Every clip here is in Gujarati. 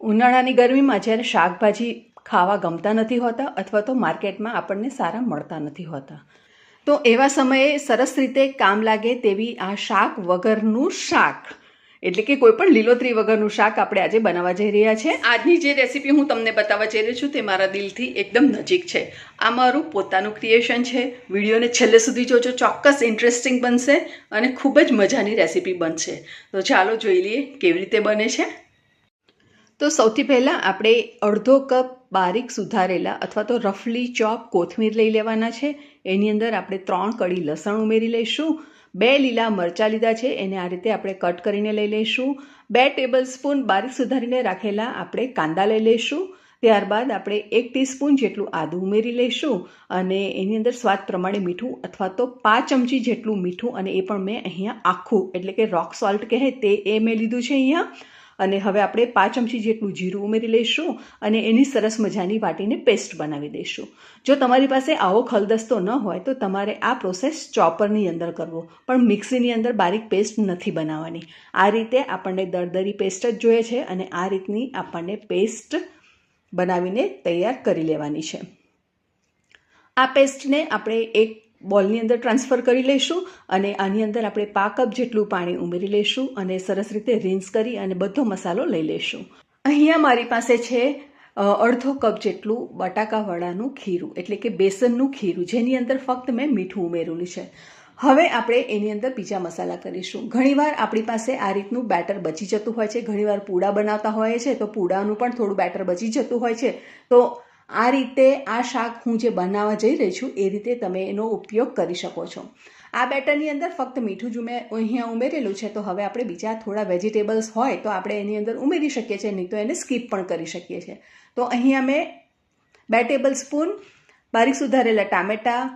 ઉનાળાની ગરમીમાં જ્યારે શાકભાજી ખાવા ગમતા નથી હોતા અથવા તો માર્કેટમાં આપણને સારા મળતા નથી હોતા, તો એવા સમયે સરસ રીતે કામ લાગે તેવી આ શાક વગરનું શાક એટલે કે કોઈ પણ લીલોતરી વગરનું શાક આપણે આજે બનાવવા જઈ રહ્યા છે. આજની જે રેસીપી હું તમને બતાવવા જઈ રહી છું તે મારા દિલથી એકદમ નજીક છે. આ મારું પોતાનું ક્રિએશન છે. વિડીયોને છેલ્લે સુધી જોજો, ચોક્કસ ઇન્ટરેસ્ટિંગ બનશે અને ખૂબ જ મજાની રેસીપી બનશે. તો ચાલો જોઈ લઈએ કેવી રીતે બને છે. તો સૌથી પહેલાં આપણે અડધો કપ બારીક સુધારેલા અથવા તો રફલી ચોપ કોથમીર લઈ લેવાના છે. એની અંદર આપણે 3 કળી લસણ ઉમેરી લઈશું. 2 લીલા મરચાં લીધા છે, એને આ રીતે આપણે કટ કરીને લઈ લઈશું. 2 ટેબલસ્પૂન બારીક સુધારીને રાખેલા આપણે કાંદા લઈ લઈશું. ત્યારબાદ આપણે 1 ટીસ્પૂન જેટલું આદું ઉમેરી લઈશું અને એની અંદર સ્વાદ પ્રમાણે મીઠું અથવા તો 5 ચમચી જેટલું મીઠું, અને એ પણ મેં અહીંયા આખું એટલે કે રોક સોલ્ટ કહે તે મેં લીધું છે અહીંયા. અને હવે આપણે 5 ચમચી જેટલું જીરું ઉમેરી લઈશું અને એની સરસ મજાની વાટીને પેસ્ટ બનાવી દઈશું. જો તમારી પાસે આવો ખલદસ્તો ન હોય તો તમારે આ પ્રોસેસ ચોપરની અંદર કરવો, પણ મિક્સીની અંદર બારીક પેસ્ટ નથી બનાવવાની. આ રીતે આપણને દરદરી પેસ્ટ જ જોઈએ છે અને આ રીતની આપણને પેસ્ટ બનાવીને તૈયાર કરી લેવાની છે. આ પેસ્ટને આપણે એક બોલની અંદર ટ્રાન્સફર કરી લઈશું અને આની અંદર આપણે 5 કપ જેટલું પાણી ઉમેરી લઈશું અને સરસ રીતે રિન્સ કરી અને બધો મસાલો લઈ લઈશું. અહીંયા મારી પાસે છે અડધો કપ જેટલું બટાકાવાળાનું ખીરું એટલે કે બેસનનું ખીરું, જેની અંદર ફક્ત મેં મીઠું ઉમેરેલું છે. હવે આપણે એની અંદર બીજા મસાલા કરીશું. ઘણીવાર આપણી પાસે આ રીતનું બેટર બચી જતું હોય છે, ઘણીવાર પૂડા બનાવતા હોય છે તો પૂડાનું પણ થોડું બેટર બચી જતું હોય છે. તો આ રીતે આ શાક હું જે બનાવવા જઈ રહી છું એ રીતે તમે એનો ઉપયોગ કરી શકો છો. આ બેટરની અંદર ફક્ત મીઠું જ મેં અહીંયા ઉમેરેલું છે. તો હવે આપણે બીજા થોડા વેજીટેબલ્સ હોય તો આપણે એની અંદર ઉમેરી શકીએ છીએ, નહીં તો એને સ્કીપ પણ કરી શકીએ છીએ. તો અહીંયા મેં 2 ટેબલસ્પૂન બારીક સુધારેલા ટામેટાં,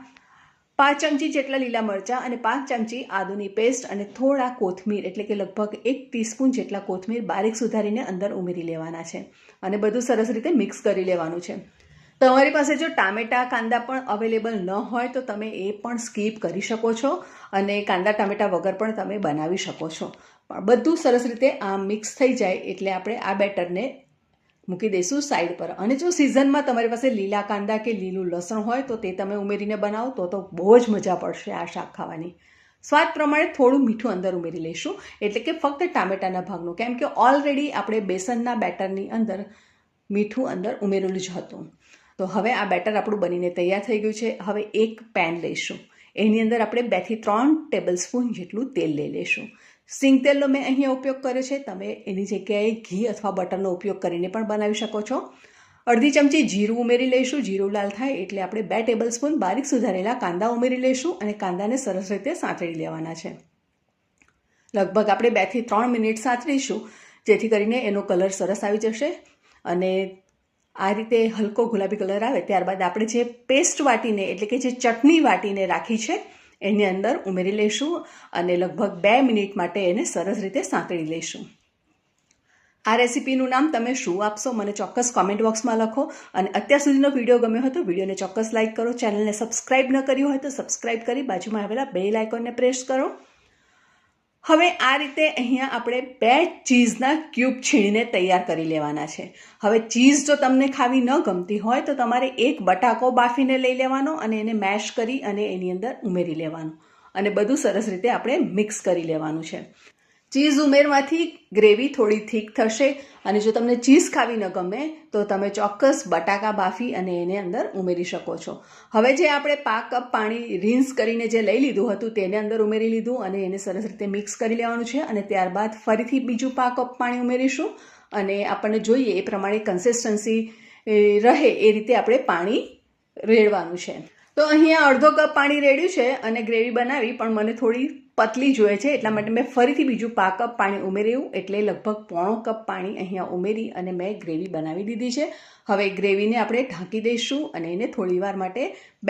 5 ચમચી જેટલા લીલા મરચાં અને 5 ચમચી આદુની પેસ્ટ અને થોડા કોથમીર એટલે કે લગભગ 1 ટીસ્પૂન જેટલા કોથમીર બારીક સુધારીને અંદર ઉમેરી લેવાના છે અને બધું સરસ રીતે મિક્સ કરી લેવાનું છે. તમારી પાસે જો ટામેટાં કાંદા પણ અવેલેબલ ન હોય તો તમે એ પણ સ્કીપ કરી શકો છો અને કાંદા ટામેટાં વગર પણ તમે બનાવી શકો છો. પણ બધું સરસ રીતે આ મિક્સ થઈ જાય એટલે આપણે આ બેટરને મૂકી દઈશું સાઈડ પર. અને જો સિઝનમાં તમારી પાસે લીલા કાંદા કે લીલું લસણ હોય તો તે તમે ઉમેરીને બનાવો તો બહુ જ મજા પડશે આ શાક ખાવાની. સ્વાદ પ્રમાણે થોડું મીઠું અંદર ઉમેરી લઈશું એટલે કે ફક્ત ટામેટાના ભાગનું, કેમ કે ઓલરેડી આપણે બેસનના બેટરની અંદર મીઠું અંદર ઉમેરેલું જ હતું. તો હવે આ બેટર આપણું બનીને તૈયાર થઈ ગયું છે. હવે એક પેન લઈશું, એની અંદર આપણે 2 થી 3 ટેબલસ્પૂન જેટલું તેલ લઈ લઈશું. સિંગ તેલનો મેં અહીંયા ઉપયોગ કર્યો છે, તમે એની જગ્યાએ ઘી અથવા બટરનો ઉપયોગ કરીને પણ બનાવી શકો છો. અડધી ચમચી જીરું ઉમેરી લઈશું. જીરું લાલ થાય એટલે આપણે 2 ટેબલસ્પૂન બારીક સુધારેલા કાંદા ઉમેરી લઈશું અને કાંદાને સરસ રીતે સાંતળી લેવાના છે. લગભગ આપણે 2 થી 3 મિનિટ સાંતળીશું જેથી કરીને એનો કલર સરસ આવી જશે અને આ રીતે હલકો ગુલાબી કલર આવે ત્યારબાદ આપણે જે પેસ્ટ વાટીને એટલે કે જે ચટણી વાટીને રાખી છે એની અંદર ઉમેરી લઈશું અને લગભગ 2 મિનિટ માટે એને સરસ રીતે સાંતળી લઈશું. આ રેસીપીનું નામ તમે શું આપશો મને ચોક્કસ કોમેન્ટ બોક્સમાં લખો અને અત્યાર સુધીનો વિડીયો ગમ્યો હોય તો વિડીયોને ચોક્કસ લાઇક કરો. ચેનલને સબસ્ક્રાઇબ ન કર્યું હોય તો સબસ્ક્રાઇબ કરી બાજુમાં આવેલા બેલ આઇકોનને પ્રેસ કરો. હવે આ રીતે અહીંયા આપણે 2 ચીઝના ક્યુબ છીણીને તૈયાર કરી લેવાના છે. હવે ચીઝ જો તમને ખાવી ન ગમતી હોય તો તમારે 1 બટાકો બાફીને લઈ લેવાનો અને એને મેશ કરી અને એની અંદર ઉમેરી લેવાનું અને બધું સરસ રીતે આપણે મિક્સ કરી લેવાનું છે. ચીઝ ઉમેરવાથી ગ્રેવી થોડી થીક થશે અને જો તમને ચીઝ ખાવી ન ગમે તો તમે ચોક્કસ બટાકા બાફી અને એને અંદર ઉમેરી શકો છો. હવે જે આપણે 5 કપ પાણી રિન્સ કરીને જે લઈ લીધું હતું તેને અંદર ઉમેરી લીધું અને એને સરસ રીતે મિક્સ કરી લેવાનું છે અને ત્યારબાદ ફરીથી બીજું 5 કપ પાણી ઉમેરીશું અને આપણને જોઈએ એ પ્રમાણે કન્સિસ્ટન્સી રહે એ રીતે આપણે પાણી રેડવાનું છે. તો અહીંયા અડધો કપ પાણી રેડ્યું છે અને ગ્રેવી બનાવી પણ મને થોડી પતલી જોઈએ છે એટલા માટે મેં ફરીથી બીજું 5 કપ પાણી ઉમેર્યું એટલે લગભગ 1/4 કપ પાણી અહીંયા ઉમેરી અને મેં ગ્રેવી બનાવી દીધી છે. હવે ગ્રેવીને આપણે ઢાંકી દઈશું અને એને થોડી વાર માટે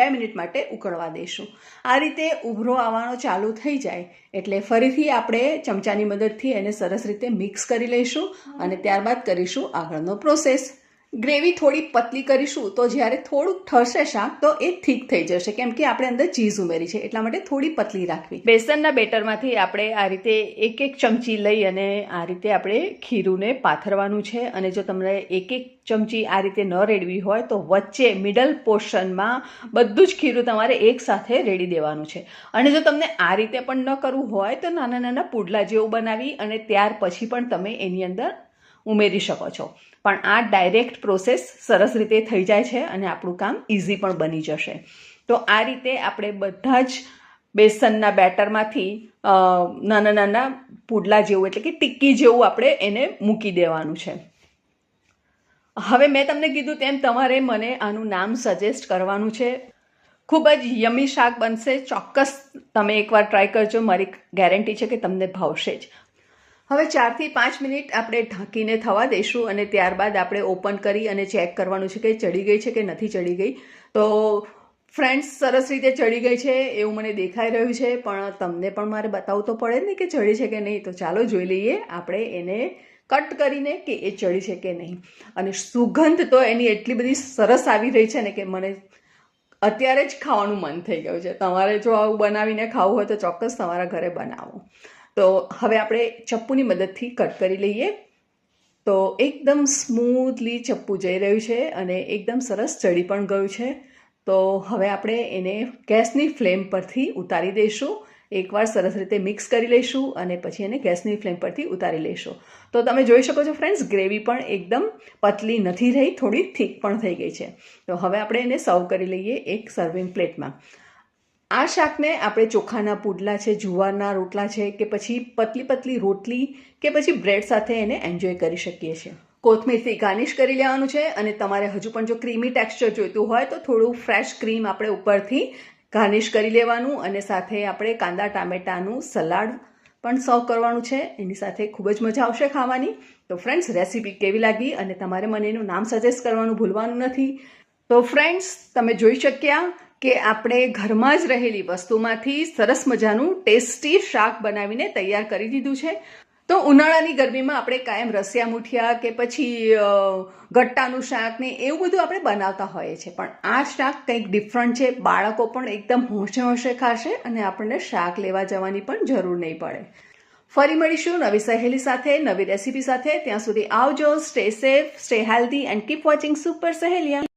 2 મિનિટ માટે ઉકળવા દઈશું. આ રીતે ઉભરો આવવાનો ચાલુ થઈ જાય એટલે ફરીથી આપણે ચમચાની મદદથી એને સરસ રીતે મિક્સ કરી લઈશું અને ત્યારબાદ કરીશું આગળનો પ્રોસેસ. ગ્રેવી થોડી પતલી કરીશું તો જ્યારે થોડુંક ઠરશે શાક તો એ થીક થઈ જશે, કેમ કે આપણે અંદર ચીઝ ઉમેરી છે એટલા માટે થોડી પતલી રાખવી. બેસનના બેટરમાંથી આપણે આ રીતે એક ચમચી લઈ અને આ રીતે આપણે ખીરુંને પાથરવાનું છે. અને જો તમને એક ચમચી આ રીતે ન રેડવી હોય તો વચ્ચે મિડલ પોર્શનમાં બધું જ ખીરું તમારે એકસાથે રેડી દેવાનું છે. અને જો તમને આ રીતે પણ ન કરવું હોય તો નાના નાના પુડલા જેવું બનાવી અને ત્યાર પછી પણ તમે એની અંદર ઉમેરી શકો છો. પણ આ ડાયરેક્ટ પ્રોસેસ સરસ રીતે થઈ જાય છે અને આપણું કામ ઇઝી પણ બની જશે. તો આ રીતે આપણે બધા જ બેસનના બેટરમાંથી નાના નાના પુડલા જેવું એટલે કે ટિક્કી જેવું આપણે એને મૂકી દેવાનું છે. હવે મેં તમને કીધું તેમ તમારે મને આનું નામ સજેસ્ટ કરવાનું છે. ખૂબ જ યમી શાક બનશે. ચોક્કસ તમે એકવાર ટ્રાય કરજો, મારી ગેરંટી છે કે તમને ભાવશે જ. હવે 4 થી 5 મિનિટ આપણે ઢાંકીને થવા દઈશું અને ત્યારબાદ આપણે ઓપન કરી અને ચેક કરવાનું છે કે ચડી ગઈ છે કે નથી ચડી ગઈ. તો ફ્રેન્ડ્સ, સરસ રીતે ચડી ગઈ છે એવું મને દેખાઈ રહ્યું છે, પણ તમને પણ મારે બતાવવું તો પડે ને કે ચડી છે કે નહીં. તો ચાલો જોઈ લઈએ આપણે એને કટ કરીને કે એ ચડી છે કે નહીં. અને સુગંધ તો એની એટલી બધી સરસ આવી રહી છે ને કે મને અત્યારે જ ખાવાનું મન થઈ ગયું છે. તમારે જો આવું બનાવીને ખાવું હોય તો ચોક્કસ તમારા ઘરે બનાવો. તો હવે આપણે ચપ્પુની મદદથી કટ કરી લઈએ. તો એકદમ સ્મૂથલી ચપ્પુ જઈ રહ્યું છે અને એકદમ સરસ ચડી પણ ગયું છે. તો હવે આપણે એને ગેસની ફ્લેમ પરથી ઉતારી દઈશું. એકવાર સરસ રીતે મિક્સ કરી લઈશું અને પછી એને ગેસની ફ્લેમ પરથી ઉતારી લઈશું. તો તમે જોઈ શકો છો ફ્રેન્ડ્સ, ગ્રેવી પણ એકદમ પતલી નથી રહી, થોડી થીક પણ થઈ ગઈ છે. તો હવે આપણે એને સર્વ કરી લઈએ એક સર્વિંગ પ્લેટમાં. આ શાકને આપણે ચોખાના પુડલા છે, જુવારના રોટલા છે કે પછી પતલી પતલી રોટલી કે પછી બ્રેડ સાથે એને એન્જોય કરી શકીએ છીએ. કોથમીરથી ગાર્નિશ કરી લેવાનું છે અને તમારે હજુ પણ જો ક્રીમી ટેક્સચર જોઈતું હોય તો થોડું ફ્રેશ ક્રીમ આપણે ઉપરથી ગાર્નિશ કરી લેવાનું અને સાથે આપણે કાંદા ટામેટાનું સલાડ પણ સર્વ કરવાનું છે. એની સાથે ખૂબ જ મજા આવશે ખાવાની. તો ફ્રેન્ડ્સ, રેસીપી કેવી લાગી અને તમારે મને એનું નામ સજેસ્ટ કરવાનું ભૂલવાનું નથી. તો ફ્રેન્ડ્સ, તમે જોઈ શક્યા કે આપણે ઘરમાં જ રહેલી વસ્તુમાંથી સરસ મજાનું ટેસ્ટી શાક બનાવીને તૈયાર કરી દીધું છે. તો ઉનાળાની ગરમીમાં આપણે કાયમ રસિયા મુઠિયા કે પછી ગટ્ટાનું શાક ને એવું બધું આપણે બનાવતા હોઈએ છીએ, પણ આ શાક કંઈક ડિફરન્ટ છે. બાળકો પણ એકદમ હોંશે હોંશે ખાશે અને આપણને શાક લેવા જવાની પણ જરૂર નહીં પડે. ફરી મળીશું નવી સહેલી સાથે, નવી રેસીપી સાથે. ત્યાં સુધી આવજો. Stay safe, stay healthy and keep watching super સહેલિયા.